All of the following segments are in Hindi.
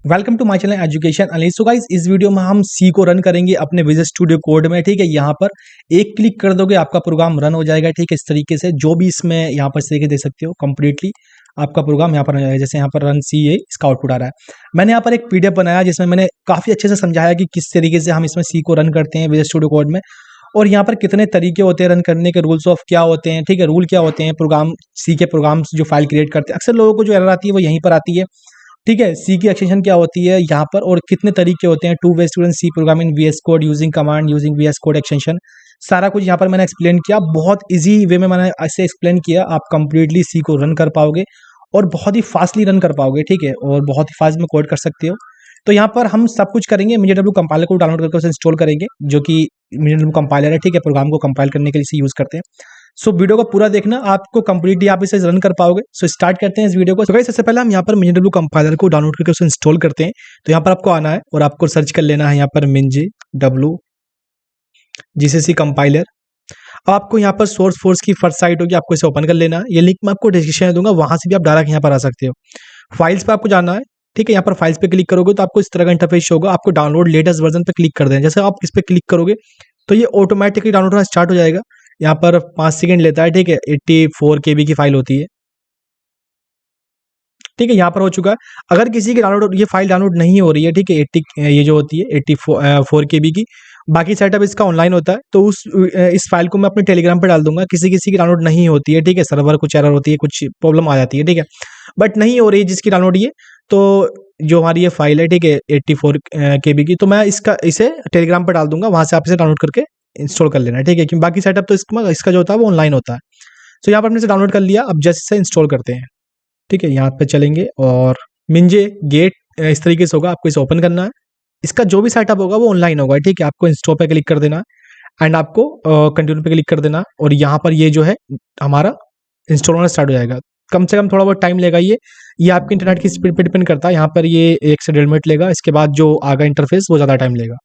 Welcome to my channel education analyst. So guys, इस वीडियो में हम सी को रन करेंगे अपने विजुअल स्टूडियो कोड में। ठीक है, यहाँ पर एक क्लिक कर दोगे आपका प्रोग्राम रन हो जाएगा। ठीक है, इस तरीके से जो भी इसमें यहाँ पर तरीके देख सकते हो कंप्लीटली आपका प्रोग्राम यहाँ पर हो जाएगा। जैसे यहाँ पर रन सी है, इसका आउटपुट आ रहा है। मैंने यहाँ पर एक पीडीएफ बनाया जिसमें मैंने काफी अच्छे से समझाया कि किस तरीके से हम इसमें सी को रन करते हैं विजुअल स्टूडियो कोड में, और यहाँ पर कितने तरीके होते हैं रन करने के, रूल्स ऑफ क्या होते हैं। ठीक है, रूल क्या होते हैं, प्रोग्राम सी के प्रोग्राम्स जो फाइल क्रिएट करते हैं। अक्सर लोगों को जो एरर आती है वो यहीं पर आती है। ठीक है, सी की एक्सटेंशन क्या होती है यहाँ पर, और कितने तरीके होते हैं two way student C program in VS code using command using VS code extension. सारा कुछ यहाँ पर मैंने एक्सप्लेन किया, बहुत इजी वे में मैंने ऐसे एक्सप्लेन किया, आप कंप्लीटली सी को रन कर पाओगे और बहुत ही फास्टली रन कर पाओगे। ठीक है, और बहुत ही फास्ट में कोड कर सकते हो। तो यहाँ पर हम सब कुछ करेंगे, MinJW कंपाइलर को डाउनलोड करके उसे इंस्टॉल करेंगे, जो कि MinJW कंपाइलर है। ठीक है, प्रोग्राम को कंपाइल करने के लिए इसे यूज करते हैं। सो वीडियो को पूरा देखना, आपको कंप्लीटली आप इसे रन कर पाओगे। सो स्टार्ट करते हैं इस वीडियो को। तो गाइस, सबसे पहले हम यहाँ पर MinJW कंपाइलर को डाउनलोड करके उसे इंस्टॉल करते हैं। तो यहाँ पर आपको आना है और आपको सर्च कर लेना है यहाँ पर MinJW GCC कंपाइलर। आपको यहाँ पर सोर्स फोर्स की फर्स्ट साइट होगी, आपको इसे ओपन कर लेना है। ये लिंक मैं आपको डिस्क्रिप्शन में दूंगा, वहां से भी आप डायरेक्ट यहाँ पर आ सकते हो। फाइल्स पे आपको जाना है। ठीक है, यहाँ पर फाइल्स पे क्लिक करोगे तो आपको इस तरह का इंटरफेस होगा। आपको डाउनलोड लेटेस्ट वर्जन पे क्लिक कर देना। जैसे आप इस पे क्लिक करोगे तो ये ऑटोमेटिकली डाउनलोड होना स्टार्ट हो जाएगा। यहाँ पर 5 सेकंड लेता है। ठीक है, 84 KB की फाइल होती है। ठीक है, यहाँ पर हो चुका है। अगर किसी की डाउनलोड ये फाइल डाउनलोड नहीं हो रही है, ठीक है, 80 ये जो होती है 84 KB की, बाकी सेटअप इसका ऑनलाइन होता है, तो इस फाइल को मैं अपने टेलीग्राम पे डाल दूंगा। किसी किसी की डाउनलोड नहीं होती है, ठीक है, सर्वर कुछ एरर होती है, कुछ प्रॉब्लम आ जाती है। ठीक है, बट नहीं हो रही है जिसकी डाउनलोड ये, तो जो हमारी ये फाइल है, ठीक है, 84 KB की, तो मैं इसे टेलीग्राम पर डाल दूंगा, वहां से आप इसे डाउनलोड करके इंस्टॉल कर लेना। ठीक है, क्योंकि बाकी सेटअप तो इसका जो होता है वो ऑनलाइन होता है। तो यहाँ पर हमने इसे डाउनलोड कर लिया। अब जैसे इसे इंस्टॉल करते हैं। ठीक है, यहाँ पे चलेंगे और मिंजे गेट इस तरीके से होगा, आपको इसे ओपन करना है। इसका जो भी सेटअप होगा वो ऑनलाइन होगा। ठीक है, आपको इंस्टॉल पे क्लिक कर देना एंड आपको कंटिन्यू पे क्लिक कर देना, और यहाँ पर ये जो है हमारा इंस्टॉल होना स्टार्ट हो जाएगा। कम से कम थोड़ा बहुत टाइम लेगा ये आपके इंटरनेट की स्पीड पे डिपेंड करता है। यहाँ पर ये 1 से 1.5 मिनट लेगा, इसके बाद जो आगा इंटरफेस वो ज़्यादा टाइम लेगा।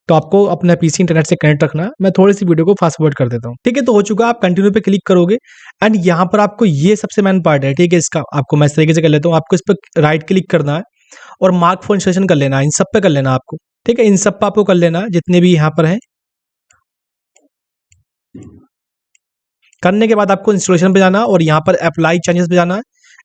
तो आपको अपना पीसी इंटरनेट से कनेक्ट रखना है। मैं थोड़ी सी वीडियो को फास्ट फॉरवर्ड कर देता हूँ। ठीक है, तो हो चुका, आप कंटिन्यू पे क्लिक करोगे एंड यहाँ पर आपको ये सबसे मेन पार्ट है। ठीक है, इसका आपको मैं इस तरीके से कर लेता हूँ। आपको इस पर राइट क्लिक करना है और मार्क फॉर इंस्टॉलेशन कर लेना है। इन सब पे कर लेना है आपको। ठीक है, इन सब पे आपको कर लेना है, जितने भी यहाँ पर हैं। करने के बाद आपको इंस्टॉलेशन पे जाना और यहाँ पर अप्लाई चेंजेस पे जाना है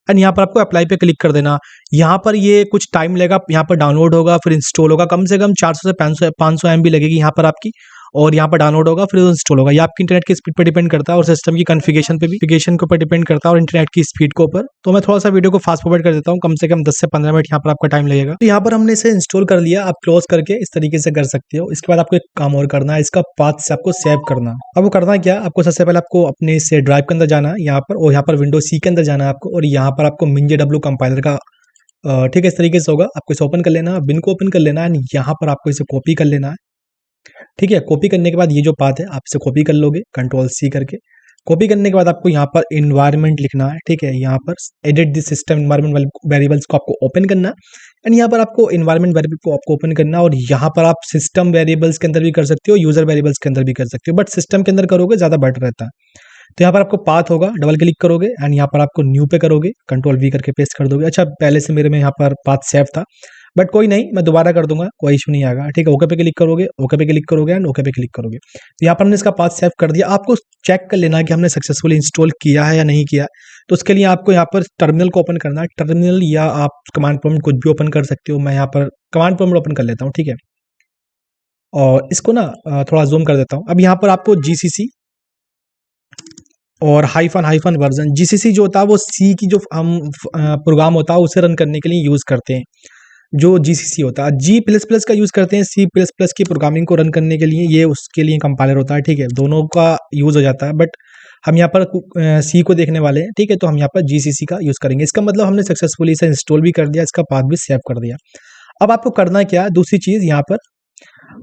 एंड यहाँ पर आपको अप्लाई पे क्लिक कर देना। यहाँ पर ये कुछ टाइम लेगा, यहाँ पर डाउनलोड होगा, फिर इंस्टॉल होगा। कम से कम 400 से 500 MB लगेगी यहाँ पर आपकी, और यहाँ पर डाउनलोड होगा, फिर इंस्टॉल होगा। ये आपकी इंटरनेट की स्पीड पर डिपेंड करता है और सिस्टम की कॉन्फ़िगरेशन पे भी के ऊपर डिपेंड करता है, और इंटरनेट की स्पीड के ऊपर। तो मैं थोड़ा सा वीडियो को फास्ट फॉरवर्ड कर देता हूँ, कम से कम 10 से 15 मिनट यहाँ पर आपका टाइम लगेगा। तो यहाँ पर हमने इसे इंस्टॉल कर लिया। आप क्लोज करके इस तरीके से कर सकते हो। इसके बाद आपको एक काम और करना है, इसका पाथ से आपको सेव करना है। अब वो करना क्या, आपको सबसे पहले आपको अपने से ड्राइव के अंदर जाना है यहाँ पर, और यहाँ पर विंडो सी के अंदर जाना है आपको, और यहाँ पर आपको MinJW कंपाइलर का ठीक है इस तरीके से होगा, आपको इसे ओपन कर लेना है, बिन को ओपन कर लेना है, यहाँ पर आपको इसे कॉपी कर लेना है। ठीक है, कॉपी करने के बाद ये जो पाथ है आप इसे कॉपी कर लोगे Ctrl+C करके। कॉपी करने के बाद आपको यहाँ पर इन्वायरमेंट लिखना है। ठीक है, यहाँ पर edit this system environment variables को आपको ओपन करना है एंड यहाँ पर आपको इन्वायरमेंट वेरिएबल को आपको ओपन करना है, और यहाँ पर आप सिस्टम वेरिएबल्स के अंदर भी कर सकते हो, यूजर वेरिएबल्स के अंदर भी कर सकते हो, बट सिस्टम के अंदर करोगे ज़्यादा बेटर रहता है। तो यहाँ पर आपको पाथ होगा, डबल क्लिक करोगे एंड यहाँ पर आपको न्यू पे करोगे, Ctrl+V करके पेस्ट कर दोगे। अच्छा, पहले से मेरे में यहाँ पर पाथ सेव था, बट कोई नहीं, मैं दोबारा कर दूंगा, कोई इशू नहीं आएगा। ठीक है, ओके पे क्लिक करोगे, ओके पे क्लिक करोगे एंड ओके पे क्लिक करोगे। तो यहाँ पर हमने इसका पाथ सेव कर दिया। आपको चेक कर लेना है कि हमने सक्सेसफुली इंस्टॉल किया है या नहीं किया। तो उसके लिए आपको यहाँ पर टर्मिनल को ओपन करना है। टर्मिनल या आप कमांड प्रॉम्प्ट कुछ भी ओपन कर सकते हो। मैं यहाँ पर कमांड प्रॉम्प्ट ओपन कर लेता हूँ। ठीक है, और इसको ना थोड़ा जूम कर देता हूँ। अब यहाँ पर आपको GCC और हाइफन वर्जन, GCC जो होता है वो सी की जो हम प्रोग्राम होता है उसे रन करने के लिए यूज करते हैं। जो GCC होता है, G++ का यूज करते हैं C++ की प्रोग्रामिंग को रन करने के लिए, ये उसके लिए कंपाइलर होता है। ठीक है, दोनों का यूज हो जाता है, बट हम यहाँ पर सी को देखने वाले हैं। ठीक है, तो हम यहाँ पर GCC का यूज करेंगे। इसका मतलब हमने सक्सेसफुली इसे इंस्टॉल भी कर दिया, इसका पाथ भी सेव कर दिया। अब आपको करना क्या है, दूसरी चीज यहाँ पर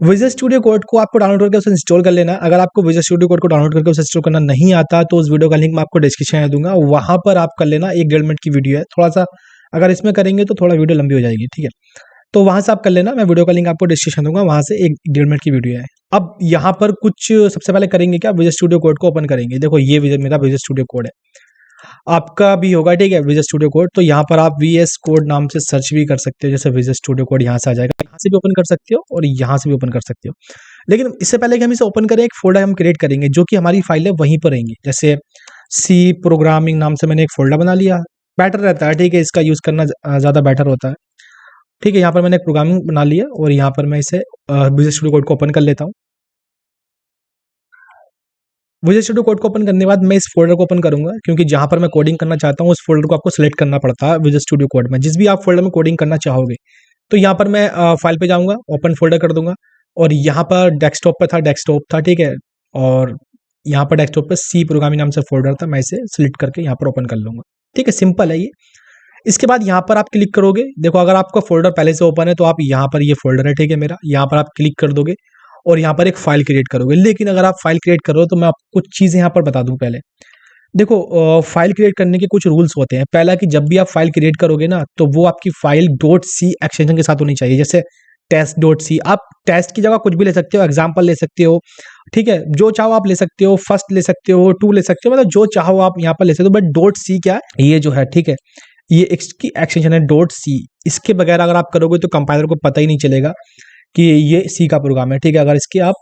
विजुअल स्टूडियो कोड को आपको डाउनलोड करके उसे इंस्टॉल कर लेना। अगर आपको विजुअल स्टूडियो कोड को डाउनलोड करके उसे इंस्टॉल करना नहीं आता तो उस वीडियो का लिंक मैं आपको डिस्क्रिप्शन में दूंगा, वहां पर आप कर लेना। 1-1.5 मिनट की वीडियो है, थोड़ा सा अगर इसमें करेंगे तो थोड़ा वीडियो लंबी हो जाएगी। ठीक है, तो वहां से आप कर लेना, मैं वीडियो का लिंक आपको डिस्क्रिप्शन दूंगा, वहां से 1-1.5 मिनट की वीडियो है। अब यहाँ पर कुछ सबसे पहले करेंगे क्या, विजुअल स्टूडियो कोड को ओपन करेंगे। देखो ये मेरा विजुअल स्टूडियो कोड है। आपका भी होगा, ठीक है, विजुअल स्टूडियो कोड। तो यहाँ पर आप वीएस कोड नाम से सर्च भी कर सकते हो, जैसे विजुअल स्टूडियो कोड यहाँ से आ जाएगा, यहाँ से भी ओपन कर सकते हो और यहाँ से भी ओपन कर सकते हो। लेकिन इससे पहले कि हम इसे ओपन करें, एक फोल्डर हम क्रिएट करेंगे जो कि हमारी फाइल है वहीं पर रहेंगी। जैसे सी प्रोग्रामिंग नाम से मैंने एक फोल्डर बना लिया, बेटर रहता है, ठीक है, इसका यूज़ करना ज़्यादा बेटर होता है। ठीक है, यहाँ पर मैंने एक प्रोग्रामिंग बना लिया और यहाँ पर मैं इसे विजुअल स्टूडियो कोड को ओपन कर लेता हूँ। विजुअल स्टूडियो कोड को ओपन करने के बाद मैं इस फ़ोल्डर को ओपन करूँगा, क्योंकि जहाँ पर मैं कोडिंग करना चाहता हूँ उस फ़ोल्डर को आपको सेलेक्ट करना पड़ता है विजुअल स्टूडियो कोड में, जिस भी आप फ़ोल्डर में कोडिंग करना चाहोगे। तो यहाँ पर मैं फ़ाइल पे जाऊँगा, ओपन फ़ोल्डर कर दूँगा और यहाँ पर डेस्कटॉप था, ठीक है? और यहाँ पर डेस्कटॉप पे सी प्रोग्रामिंग नाम से फ़ोल्डर था, मैं इसे सेलेक्ट करके यहाँ पर ओपन कर लूँगा। ठीक है, सिंपल है ये। इसके बाद यहाँ पर आप क्लिक करोगे, देखो अगर आपका फ़ोल्डर पहले से ओपन है तो आप यहाँ पर ये फ़ोल्डर है, ठीक है मेरा, यहाँ पर आप क्लिक कर दोगे और यहाँ पर एक फ़ाइल क्रिएट करोगे। लेकिन अगर आप फ़ाइल क्रिएट करो तो मैं आपको कुछ चीज़ें यहाँ पर बता दूँ पहले। देखो फ़ाइल क्रिएट करने के कुछ रूल्स होते हैं। पहला कि जब भी आप फ़ाइल क्रिएट करोगे ना, तो वो आपकी फ़ाइल .c एक्सटेंशन के साथ होनी चाहिए। जैसे test.c, आप टेस्ट की जगह कुछ भी ले सकते हो, एग्ज़ाम्पल ले सकते हो, ठीक है? जो चाहो आप ले सकते हो, फर्स्ट ले सकते हो, 2 ले सकते हो, मतलब जो चाहो आप यहाँ पर ले सकते हो। बट .c क्या है? ये जो है, ठीक है? ये इसकी एक्सटेंशन है .c। इसके बगैर अगर आप करोगे तो कंपाइलर को पता ही नहीं चलेगा कि ये सी का प्रोग्राम है, ठीक है? अगर इसके आप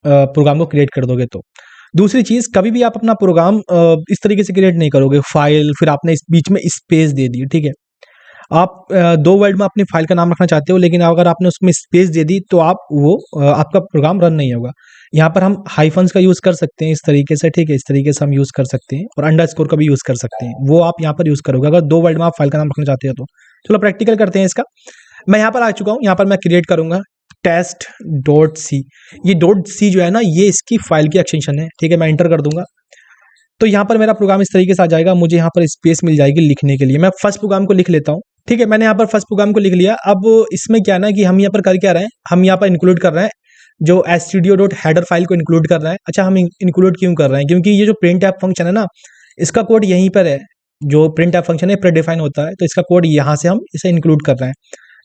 प्रोग्राम को क्रिएट कर दोगे तो। दूसरी चीज़, कभी भी आप अपना प्रोग्राम इस तरीके से क्रिएट नहीं करोगे, फाइल फिर आपने इस बीच में स्पेस दे दी, ठीक है? आप 2 वर्ड में अपनी फाइल का नाम रखना चाहते हो, लेकिन अगर आपने उसमें स्पेस दे दी तो आप वो आपका प्रोग्राम रन नहीं होगा। यहाँ पर हम हाइफ़न्स का यूज़ कर सकते हैं इस तरीके से, ठीक है? इस तरीके से हम यूज़ कर सकते हैं और अंडरस्कोर का भी यूज़ कर सकते हैं। वो आप यहाँ पर यूज़ करोगे अगर 2 वर्ड में आप फाइल का नाम रखना चाहते हो तो। चलो प्रैक्टिकल करते हैं इसका। मैं यहाँ पर आ चुका हूँ, यहाँ पर मैं क्रिएट करूँगा test.c। ये .c जो है ना, ये इसकी फाइल की एक्सटेंशन है, ठीक है? मैं एंटर कर दूँगा। तो यहाँ पर मेरा प्रोग्राम इस तरीके से आ जाएगा, मुझे यहाँ पर स्पेस मिल जाएगी लिखने के लिए। मैं फर्स्ट प्रोग्राम को लिख लेता हूँ, ठीक है? मैंने यहाँ पर फर्स्ट प्रोग्राम को लिख लिया। अब इसमें क्या है ना कि हम यहाँ पर कर क्या रहे हैं, हम यहाँ पर इंक्लूड कर रहे हैं जो stdio.header फाइल को इंक्लूड कर रहे हैं। अच्छा, हम इंक्लूड क्यों कर रहे हैं? क्योंकि ये जो printf फंक्शन है ना, इसका कोड यहीं पर है। जो printf फंक्शन है प्रीडिफाइन होता है, तो इसका कोड यहाँ से हम इसे इंक्लूड कर रहे हैं।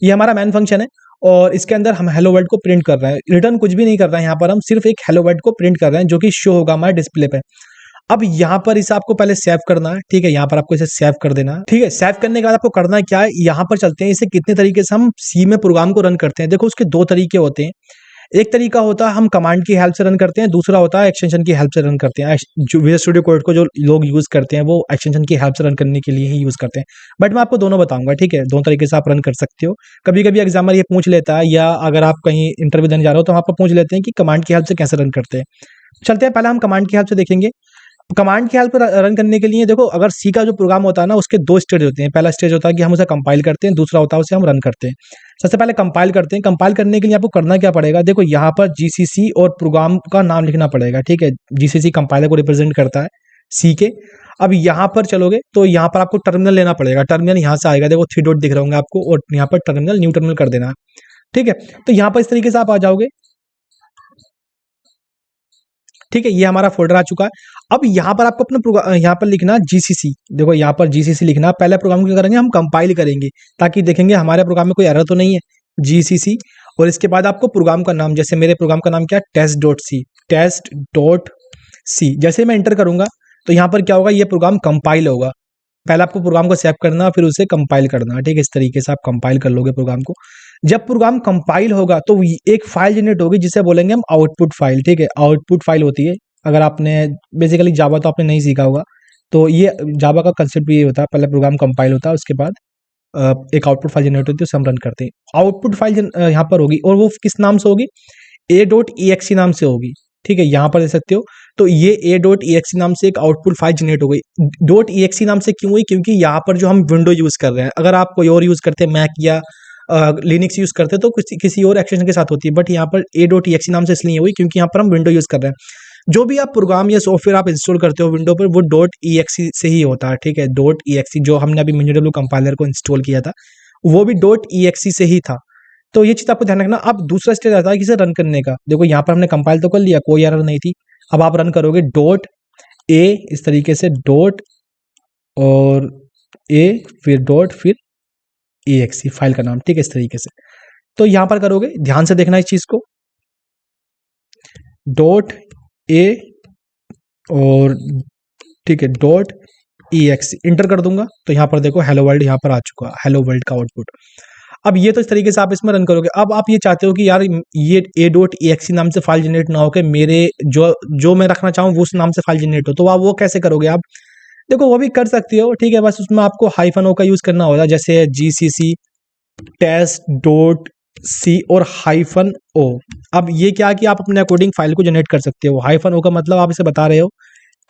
ये हमारा मेन फंक्शन है और इसके अंदर हम हेलो वर्ल्ड को प्रिंट कर रहे हैं। रिटर्न कुछ भी नहीं कर रहे हैं, यहाँ पर हम सिर्फ एक हेलो वर्ल्ड को प्रिंट कर रहे हैं जो कि शो होगा हमारे डिस्प्ले पे। अब यहाँ पर इसे आपको पहले सेव करना है, ठीक है? यहाँ पर आपको इसे सेव कर देना है, ठीक है? सेव करने के बाद आपको करना क्या है, यहाँ पर चलते हैं, इसे कितने तरीके से हम सी में प्रोग्राम को रन करते हैं। देखो उसके 2 तरीके होते हैं। एक तरीका होता है हम कमांड की हेल्प से रन करते हैं, दूसरा होता है एक्सटेंशन की हेल्प से रन करते हैं। जो विजुअल स्टूडियो कोड को जो लोग यूज़ करते हैं वो एक्सटेंशन की हेल्प से रन करने के लिए ही यूज़ करते हैं। बट मैं आपको दोनों बताऊँगा, ठीक है? दोनों तरीके से आप रन कर सकते हो। कभी-कभी एग्ज़ामर ये पूछ लेता है, या अगर आप कहीं इंटरव्यू देने जा रहे हो तो वहाँ पर पूछ लेते हैं कि कमांड की हेल्प से कैसे रन करते हैं। चलते हैं, पहले हम कमांड की हेल्प से देखेंगे। कमांड की हेल्प से रन करने के लिए देखो, अगर सी का जो प्रोग्राम होता है ना, उसके 2 स्टेज होते हैं। पहला स्टेज होता है कि हम उसे कंपाइल करते हैं, दूसरा होता है उसे हम रन करते हैं। सबसे पहले कंपाइल करते हैं। कंपाइल करने के लिए आपको करना क्या पड़ेगा, देखो यहाँ पर जीसीसी और प्रोग्राम का नाम लिखना पड़ेगा, ठीक है? जीसीसी कंपाइलर को रिप्रेजेंट करता है सी के। अब यहाँ पर चलोगे तो यहाँ पर आपको टर्मिनल लेना पड़ेगा। टर्मिनल यहाँ से आएगा, देखो 3 डॉट दिख रहे होंगे आपको, और यहाँ पर टर्मिनल, न्यू टर्मिनल कर देना है, ठीक है? तो यहाँ पर इस तरीके से आप आ जाओगे, ठीक है? ये हमारा फ़ोल्डर आ चुका है। अब यहाँ पर आपको अपना यहाँ पर लिखना जीसीसी, देखो यहाँ पर जीसीसी लिखना। पहले प्रोग्राम को क्या करेंगे, हम कंपाइल करेंगे ताकि देखेंगे हमारे प्रोग्राम में कोई एरर तो नहीं है। जीसीसी, और इसके बाद आपको प्रोग्राम का नाम, जैसे मेरे प्रोग्राम का नाम क्या है, test.c। जैसे मैं एंटर करूँगा तो यहाँ पर क्या होगा, ये प्रोग्राम कंपाइल होगा। पहले आपको प्रोग्राम को सेव करना, फिर उसे कंपाइल करना, ठीक है? इस तरीके से आप कंपाइल कर लोगे प्रोग्राम को। जब प्रोग्राम कंपाइल होगा तो एक फाइल जनरेट होगी जिसे बोलेंगे हम आउटपुट फाइल, ठीक है? आउटपुट फाइल होती है, अगर आपने बेसिकली जावा तो आपने नहीं सीखा होगा, तो ये जावा का कंसेप्ट भी ये होता है, पहले प्रोग्राम कंपाइल होता है, उसके बाद एक आउटपुट फाइल जनरेट होती है, उसे हम रन करते हैं। आउटपुट फाइल यहाँ पर होगी, और वो किस नाम से होगी, a.exe नाम से होगी, ठीक है? यहाँ पर देख सकते हो। तो ये a.exe नाम से एक आउटपुट फाइल जनरेट हो गई। .exe नाम से क्यों हुई, क्योंकि यहाँ पर जो हम विंडो यूज़ कर रहे हैं, अगर आप कोई और यूज़ करते हैं, मैक या लिनक्स यूज़ करते हैं, तो किसी और एक्सटेंशन के साथ होती है। बट यहाँ पर a.exe नाम से इसलिए हुई क्योंकि यहाँ पर हम विंडो यूज़ कर रहे हैं। जो भी आप प्रोग्राम या सॉफ्टवेयर आप इंस्टॉल करते हो विंडो पर, वो .exe से ही होता है, ठीक है? .exe जो हमने अभी MinJW कंपाइलर को इंस्टॉल किया था, वो भी .exe से ही था। तो ये चीज़ आपको ध्यान रखना। अब दूसरा स्टेज आता है कि इसे रन करने का। देखो यहाँ पर हमने कंपाइल तो कर लिया, कोई एरर नहीं थी। अब आप रन करोगे .a, इस तरीके से डॉट और a, फिर डॉट, फिर exe फाइल का नाम, ठीक है? इस तरीके से। तो यहाँ पर करोगे, ध्यान से देखना इस चीज़ को, .a और ठीक है, exe इंटर कर दूंगा तो यहाँ पर देखो हेलो वर्ल्ड यहाँ पर आ चुका, हेलो वर्ल्ड का आउटपुट। अब ये तो इस तरीके से आप इसमें रन करोगे। अब आप ये चाहते हो कि यार ये a.exe नाम से फाइल जनरेट ना हो के मेरे जो जो मैं रखना चाहूँ वो उस नाम से फाइल जनरेट हो, तो आप वो कैसे करोगे? आप देखो वो भी कर सकते हो, ठीक है, बस उसमें आपको हाइफन ओ का यूज करना होगा, जैसे जीसीसी टेस्ट डॉट सी और हाइफन ओ। अब ये क्या कि आप अपने अकॉर्डिंग फाइल को जनरेट कर सकते हो। हाइफन ओ का मतलब आप इसे बता रहे हो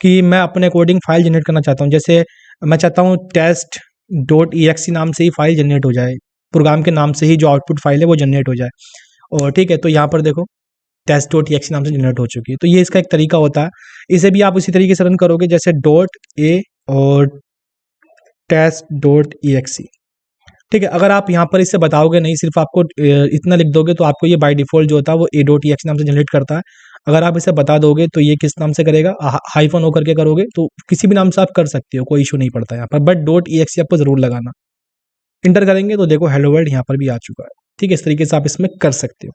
कि मैं अपने अकॉर्डिंग फाइल जनरेट करना चाहता हूँ, जैसे मैं चाहता हूँ टेस्ट डॉट exe नाम से ही फाइल जनरेट हो जाए, प्रोग्राम के नाम से ही जो आउटपुट फाइल है वो जनरेट हो जाए। और ठीक है, तो यहाँ पर देखो टेस्ट डॉट exe नाम से जनरेट हो चुकी है। तो ये इसका एक तरीका होता है। इसे भी आप उसी तरीके से रन करोगे, जैसे डॉट ए और टेस्ट डॉट exe, ठीक है। अगर आप यहाँ पर इससे बताओगे नहीं, सिर्फ आपको इतना लिख दोगे, तो आपको ये बाय डिफॉल्ट जो होता है वो a.exe नाम से जनरेट करता है। अगर आप इसे बता दोगे तो ये किस नाम से करेगा, हाइफन ओ करके करोगे तो किसी भी नाम से आप कर सकते हो, कोई इशू नहीं पड़ता यहाँ पर, बट .exe आपको जरूर लगाना। इंटर करेंगे तो देखो हेलो वर्ल्ड यहाँ पर भी आ चुका है, ठीक है। इस तरीके से आप इसमें कर सकते हो।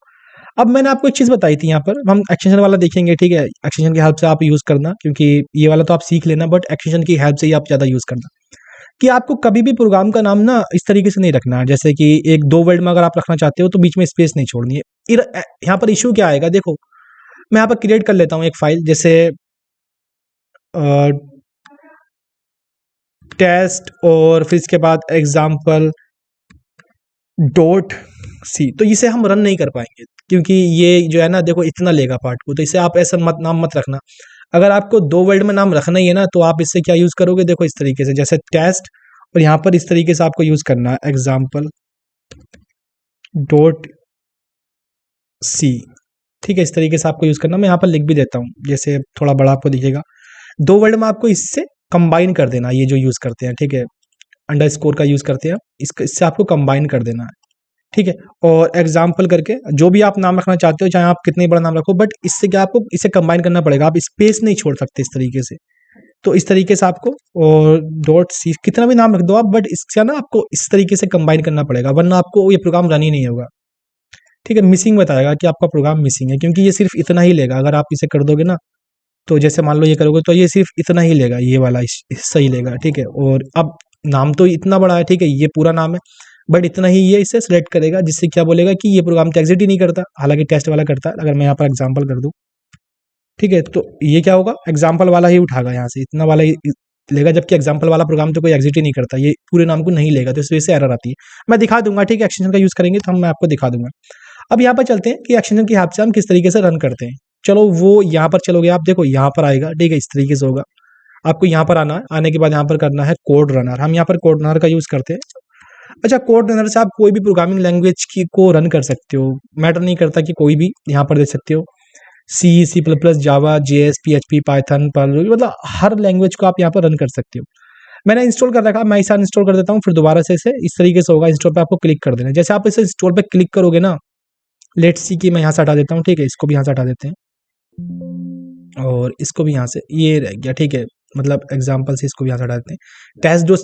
अब मैंने आपको एक चीज बताई थी, यहाँ पर हम एक्सटेंशन वाला देखेंगे, ठीक है। एक्सटेंशन की हेल्प से आप यूज करना, क्योंकि ये वाला तो आप सीख लेना, बट एक्सटेंशन की हेल्प से ही आप ज्यादा यूज करना। कि आपको कभी भी प्रोग्राम का नाम ना इस तरीके से नहीं रखना है, जैसे कि एक दो वर्ड में अगर आप रखना चाहते हो तो बीच में स्पेस नहीं छोड़नी है। यहाँ पर इशू क्या आएगा, देखो मैं यहाँ पर क्रिएट कर लेता हूँ एक फाइल, जैसे टेस्ट और फिर इसके बाद एग्जाम्पल डॉट सी। तो इसे हम रन नहीं कर पाएंगे, क्योंकि ये जो है ना देखो इतना लेगा पार्ट को, तो इसे आप ऐसा नाम मत रखना। अगर आपको दो वर्ड में नाम रखना ही है ना, तो आप इससे क्या यूज करोगे, देखो इस तरीके से, जैसे टेस्ट और यहाँ पर इस तरीके से आपको यूज करना है एग्जाम्पल डॉट सी, ठीक है। इस तरीके से आपको यूज करना, मैं यहाँ पर लिख भी देता हूँ, जैसे थोड़ा बड़ा आपको दिखेगा। दो वर्ड में आपको इससे कंबाइन कर देना, ये जो यूज करते हैं, ठीक है, अंडरस्कोर का यूज करते हैं, इससे आपको कंबाइन कर देना है, ठीक है। और एग्जाम्पल करके जो भी आप नाम रखना चाहते हो, चाहे आप कितने बड़ा नाम रखो, बट इससे क्या आपको इसे कंबाइन करना पड़ेगा, आप स्पेस नहीं छोड़ सकते इस तरीके से। तो इस तरीके से आपको, और डॉट सी कितना भी नाम रख दो आप, बट इसका ना आपको इस तरीके से कंबाइन करना पड़ेगा, वरना आपको ये प्रोग्राम रन ही नहीं होगा, ठीक है। मिसिंग बताएगा कि आपका प्रोग्राम मिसिंग है, क्योंकि ये सिर्फ इतना ही लेगा। अगर आप इसे कर दोगे ना, तो जैसे मान लो ये करोगे तो ये सिर्फ इतना ही लेगा, ये वाला हिस्सा ही लेगा, ठीक है। और अब नाम तो इतना बड़ा है, ठीक है, ये पूरा नाम है, बट इतना ही ये इसे सिलेक्ट करेगा, जिससे क्या बोलेगा कि ये प्रोग्राम तो एग्जिट ही नहीं करता, हालांकि टेस्ट वाला करता है। अगर मैं यहाँ पर एग्जाम्पल कर दूं, ठीक है, तो ये क्या होगा, एग्जाम्पल वाला ही उठागा, यहाँ से इतना वाला ही लेगा, जबकि एग्जाम्पल वाला प्रोग्राम तो कोई एग्जिट ही नहीं करता, ये पूरे नाम को नहीं लेगा, तो इस वजह से एरर आती है। मैं दिखा दूंगा, ठीक है, एक्सटेंशन का यूज करेंगे तो मैं आपको दिखा दूंगा। अब यहाँ पर चलते हैं कि एक्सटेंशन की हेल्प से हम किस तरीके से रन करते हैं। चलो वो यहाँ पर चलोगे आप, देखो यहाँ पर आएगा, ठीक है, इस तरीके से होगा। आपको यहाँ पर आना है, आने के बाद यहाँ पर करना है कोड रनर। हम यहाँ पर कोड रनर का यूज करते हैं। अच्छा, कोड रनर से आप कोई भी प्रोग्रामिंग लैंग्वेज की को रन कर सकते हो, मैटर नहीं करता कि कोई भी, यहाँ पर देख सकते हो सी प्लस प्लस, जावा, जेएस, पीएचपी, पाइथन, पर्ल, मतलब हर लैंग्वेज को आप यहाँ पर रन कर सकते हो। मैंने इंस्टॉल कर रखा, मैं इसे इंस्टॉल कर देता हूँ, फिर दोबारा से इसे इस तरीके से होगा। इंस्टॉल पे आपको क्लिक कर देना है। जैसे आप इसे इंस्टॉल पे क्लिक करोगे ना, लेट्स सी कि मैं यहाँ से हटा देता हूँ, ठीक है, इसको भी यहाँ से हटा देते हैं और इसको भी यहाँ से, ये रह गया, ठीक है, मतलब एग्जाम्पल से इसको भी यहाँ से हटा देते हैं। टेस्ट जो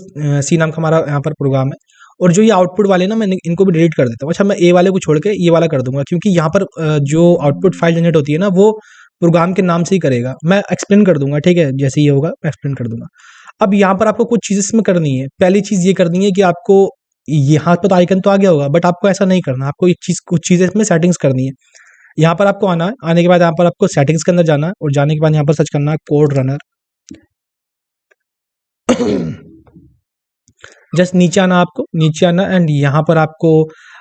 सी नाम का हमारा यहाँ पर प्रोग्राम है, और जो ये आउटपुट वाले ना, मैं इनको भी डिलीट कर देता हूँ। अच्छा, मैं ए वाले को छोड़ के ये वाला कर दूंगा, क्योंकि यहाँ पर जो आउटपुट फाइल जनरेट होती है ना, वो प्रोग्राम के नाम से ही करेगा। मैं एक्सप्लेन कर दूंगा, ठीक है, जैसे ये होगा मैं एक्सप्लेन कर दूंगा। अब यहाँ पर आपको कुछ चीज़ इसमें करनी है। पहली चीज़ ये करनी है कि आपको ये हाथ पर तो आइकन तो आ गया होगा, बट आपको ऐसा नहीं करना, आपको एक चीज़, कुछ चीज़ें इसमें सेटिंग्स करनी है। यहाँ पर आपको आना है, आने के बाद यहाँ पर आपको सेटिंग्स के अंदर जाना है, और जाने के बाद यहाँ पर सर्च करना है कोड रनर। जस्ट नीचे आना, आपको नीचे आना, एंड यहाँ पर आपको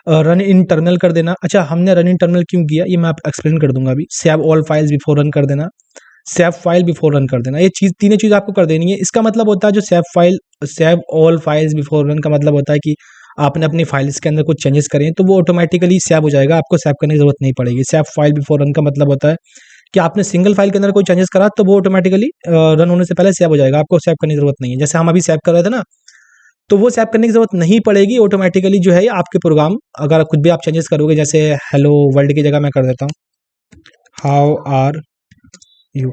रन इन टर्मिनल कर देना। अच्छा, हमने रन इन टर्मिनल क्यों किया ये मैं आप एक्सप्लेन कर दूंगा अभी। Save all files before run कर देना, सेव फाइल बिफोर रन कर देना, ये चीज, तीनों चीज आपको कर देनी है। इसका मतलब होता है जो save all files before run का मतलब होता है कि आपने अपनी फाइल्स के अंदर कुछ चेंजेस करें तो वो ऑटोमेटिकली सेव हो जाएगा, आपको सेव करने की जरूरत नहीं पड़ेगी। सेव फाइल बिफोर रन का मतलब होता है कि आपने सिंगल फाइल के अंदर कोई चेंजेस करा तो वो ऑटोमेटिकली रन होने से पहले सेव हो जाएगा, आपको सेव करने की जरूरत नहीं है। जैसे हम अभी सेव कर रहे थे ना, तो वो सेव करने की जरूरत नहीं पड़ेगी, ऑटोमेटिकली जो है आपके प्रोग्राम, अगर कुछ भी आप चेंजेस करोगे, जैसे हेलो वर्ल्ड की जगह मैं कर देता हूँ हाउ आर यू,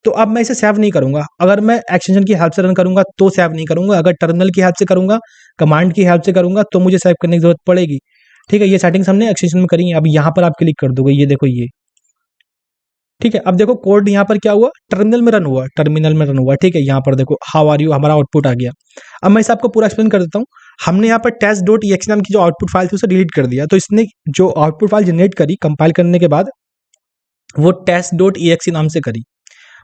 तो अब मैं इसे सेव नहीं करूंगा। अगर मैं एक्सटेंशन की हेल्प से रन करूंगा तो सेव नहीं करूंगा, अगर टर्मिनल की हेल्प से करूंगा, कमांड की हेल्प से करूंगा, तो मुझे सेव करने की जरूरत पड़ेगी, ठीक है। ये सेटिंग्स हमने एक्सटेंशन में करी है। अब यहाँ पर आप क्लिक कर दोगे, ये देखो, ये ठीक है। अब देखो कोड यहाँ पर क्या हुआ, टर्मिनल में रन हुआ, टर्मिनल में रन हुआ। ठीक है, यहाँ पर देखो हाउ आर यू हमारा आउटपुट आ गया। अब मैं इसे आपको पूरा एक्सप्लेन कर देता हूँ। हमने यहाँ पर टेस्ट डॉट ई नाम की जो आउटपुट फाइल थी उसे डिलीट कर दिया, तो इसने जो आउटपुट फाइल जनरेट करी कंपाइल करने के बाद वो टेस्ट डॉट ई नाम से करी,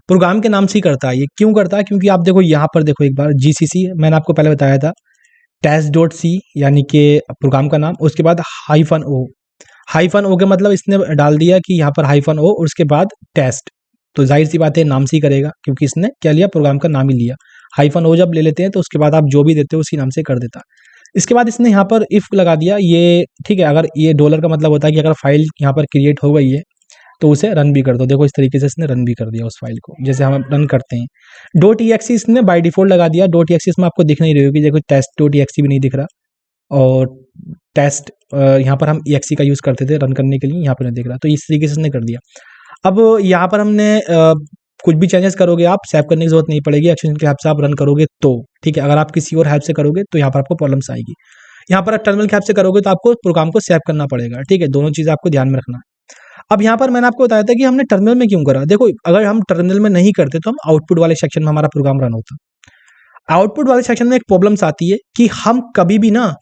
प्रोग्राम के नाम से ही करता है। ये क्यों करता है, क्योंकि आप देखो यहाँ पर देखो एक बार जीसीसी मैंने आपको पहले बताया था, टेस्ट डॉट सी यानी कि प्रोग्राम का नाम, उसके बाद हाइफन ओ, हाइफन ओ के मतलब इसने डाल दिया कि यहाँ पर हाइफन ओ और उसके बाद टेस्ट, तो जाहिर सी बात है नाम से ही करेगा क्योंकि इसने क्या लिया, प्रोग्राम का नाम ही लिया। हाइफन ओ जब ले लेते हैं तो उसके बाद आप जो भी देते हो उसी नाम से कर देता। इसके बाद इसने यहाँ पर इफ लगा दिया ये, ठीक है। अगर ये डॉलर का मतलब होता है कि अगर फाइल यहाँ पर क्रिएट हो गई है तो उसे रन भी कर दो। देखो इस तरीके से इसने रन भी कर दिया उस फाइल को, जैसे हम रन करते हैं। डॉट ई एक्सी इसने बाय डिफॉल्ट लगा दिया, डॉट ई एक्सी इसमें आपको दिख नहीं रही होगी, देखो टेस्ट डॉट ई एक्सी भी नहीं दिख रहा, और टेस्ट यहाँ पर हम EXE का यूज़ करते थे रन करने के लिए, यहाँ पर नहीं दिख रहा, तो इस तरीके से इसने कर दिया। अब यहाँ पर हमने कुछ भी चेंजेस करोगे आप सेव करने की जरूरत नहीं पड़ेगी, एक्शन के हेल्प से आप रन करोगे तो ठीक है। अगर आप किसी और हेल्प से करोगे तो यहाँ पर आपको प्रॉब्लम्स आएगी। यहाँ पर आप टर्मिनल के हेल्प से करोगे तो आपको प्रोग्राम को सेव करना पड़ेगा, ठीक है। दोनों चीज़ आपको ध्यान में रखना है। अब यहाँ पर मैंने आपको बताया था कि हमने टर्मिनल में क्यों करा। देखो अगर हम टर्मिनल में नहीं करते तो हम आउटपुट वाले सेक्शन में हमारा प्रोग्राम रन होता। आउटपुट वाले सेक्शन में एक प्रॉब्लम्स आती है कि हम कभी भी ना,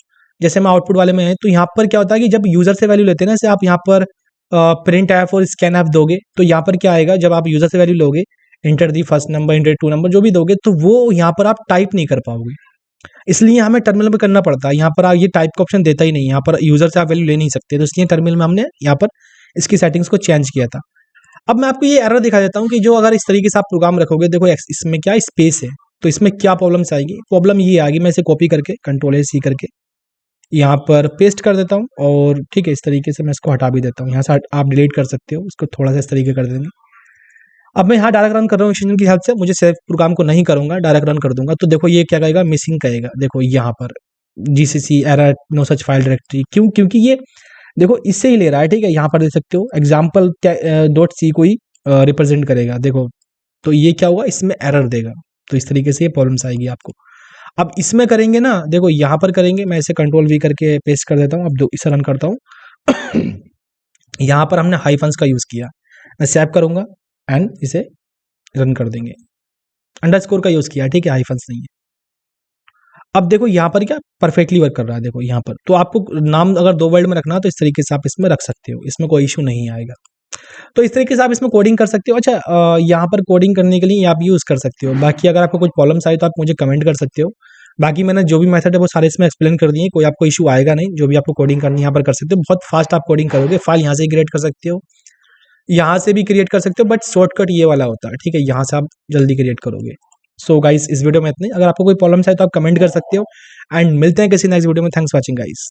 जैसे हम आउटपुट वाले में हैं तो यहाँ पर क्या होता है कि जब यूजर से वैल्यू लेते हैं ना, जैसे आप यहाँ पर प्रिंट एफ और स्कैन एफ दोगे तो यहाँ पर क्या आएगा, जब आप यूजर से वैल्यू लोगे, enter the first number, enter two number, जो भी दोगे तो वो यहाँ पर आप टाइप नहीं कर पाओगे। इसलिए हमें टर्मिनल में करना पड़ता है। यहाँ पर आप ये टाइप का ऑप्शन देता ही नहीं, यहाँ पर यूजर से आप वैल्यू ले नहीं सकते, तो इसलिए टर्मिनल में हमने यहाँ पर इसकी सेटिंग्स को चेंज किया था। अब मैं आपको ये एरर दिखा देता हूँ कि जो अगर इस तरीके से आप प्रोग्राम रखोगे, देखो इसमें क्या स्पेस है, तो इसमें क्या प्रॉब्लम्स आएगी। प्रॉब्लम ये आएगी, मैं इसे कॉपी करके कंट्रोल-C करके यहाँ पर पेस्ट कर देता हूँ, और ठीक है इस तरीके से मैं इसको हटा भी देता हूँ। यहाँ से आप डिलीट कर सकते हो, इसको थोड़ा सा इस तरीके कर देंगे। अब मैं यहाँ डायरेक्ट रन कर रहा हूँ एक्सटेंशन की हेल्प से, मुझे सेव प्रोग्राम को नहीं करूँगा, डायरेक्ट रन कर दूंगा। तो देखो ये क्या कहेगा, मिसिंग कहेगा। देखो यहाँ पर GCC error no such file directory, क्यों, क्योंकि ये देखो इससे ही ले रहा है, ठीक है। यहाँ पर देख सकते हो एग्जाम्पल डॉट सी को ही रिप्रेजेंट करेगा, देखो तो ये क्या हुआ, इसमें एरर देगा। तो इस तरीके से ये प्रॉब्लम्स आएगी आपको। अब इसमें करेंगे ना, देखो यहाँ पर करेंगे, मैं इसे कंट्रोल V करके पेस्ट कर देता हूँ। अब इसे रन करता हूँ यहाँ पर हमने हाइफन्स का यूज़ किया, मैं सेव करूँगा एंड इसे रन कर देंगे। अंडरस्कोर का यूज़ किया, ठीक है, हाइफन्स नहीं है। अब देखो यहाँ पर क्या परफेक्टली वर्क कर रहा है, देखो यहाँ पर। तो आपको नाम अगर 2 वर्ड में रखना तो इस तरीके से आप इसमें रख सकते हो, इसमें कोई इशू नहीं आएगा। तो इस तरीके से आप इसमें कोडिंग कर सकते हो। अच्छा यहाँ पर कोडिंग करने के लिए आप यूज़ कर सकते हो। बाकी अगर आपको कुछ प्रॉब्लम्स आई तो आप मुझे कमेंट कर सकते हो। बाकी मैंने जो भी मेथड है वो सारे इसमें एक्सप्लेन कर दिए, कोई आपको इशू आएगा नहीं। जो भी आपको कोडिंग करनी है यहाँ पर कर सकते हो, बहुत फास्ट आप कोडिंग करोगे। फाइल यहाँ से ही क्रिएट कर सकते हो, यहाँ से भी क्रिएट कर सकते हो, बट शॉर्टकट ये वाला होता है, ठीक है। यहाँ से आप जल्दी क्रिएट करोगे। सो गाइस इस वीडियो में इतने। अगर आपको कोई प्रॉब्लम्स है तो आप कमेंट कर सकते हो, एंड मिलते हैं किसी नेक्स्ट वीडियो में। Thanks watching guys.